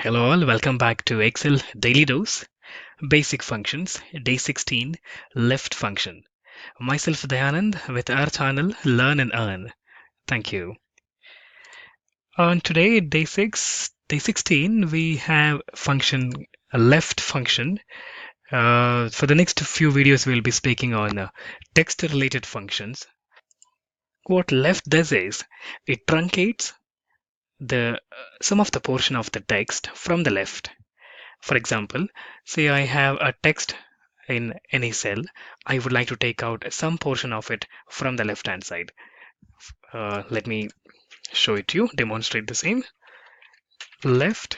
Hello all, welcome back to Excel Daily Dose, Basic Functions, Day 16, Left Function. Myself Dayanand with our channel Learn and Earn. Thank you. On today, Day 16, we have function, a left function. For the next few videos, we'll be speaking on text-related functions. What left does is, it truncates the some of the portion of the text from the left. For example, say I have a text in any cell. I would like to take out some portion of it from the left hand side. Let me show it to you, demonstrate the same. Left,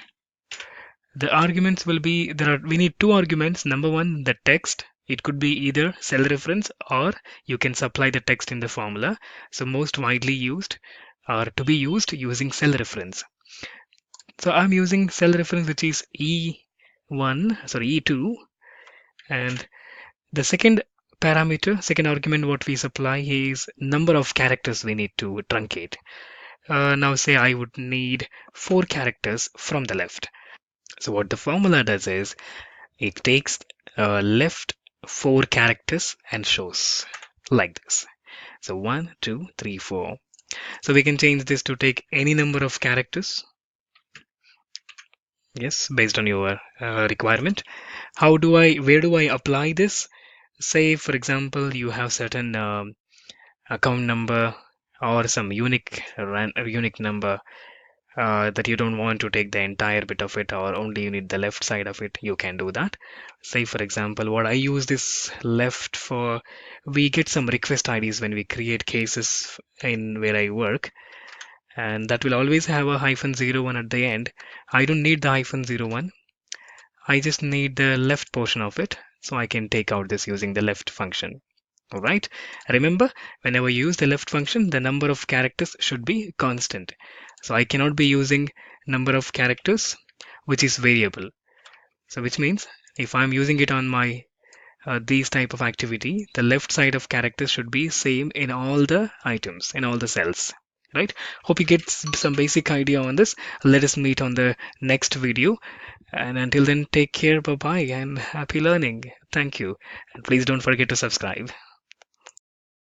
the arguments will be, we need two arguments. Number one, the text. It could be either cell reference or you can supply the text in the formula. So most widely used are to be used using cell reference. So I'm using cell reference, which is E2, and the second parameter, second argument what we supply is number of characters we need to truncate. Now say I would need 4 characters from the left. So what the formula does is it takes left 4 characters and shows like this. So 1, 2, 3, 4. So we can change this to take any number of characters. Yes, based on your requirement. Where do I apply this? Say, for example, you have certain account number or some unique number that you don't want to take the entire bit of it, or only you need the left side of it. You can do that. Say, for example, what I use this left for, we get some request IDs when we create cases in where I work, and that will always have a -01 at the end. I don't need the -01. I just need the left portion of it, so I can take out this using the left function. All right. Remember, whenever you use the left function, the number of characters should be constant. So I cannot be using number of characters, which is variable. So which means if I'm using it on my these type of activity, the left side of characters should be same in all the items, in all the cells. Right? Hope you get some basic idea on this. Let us meet on the next video. And until then, take care. Bye bye and happy learning. Thank you. And please don't forget to subscribe.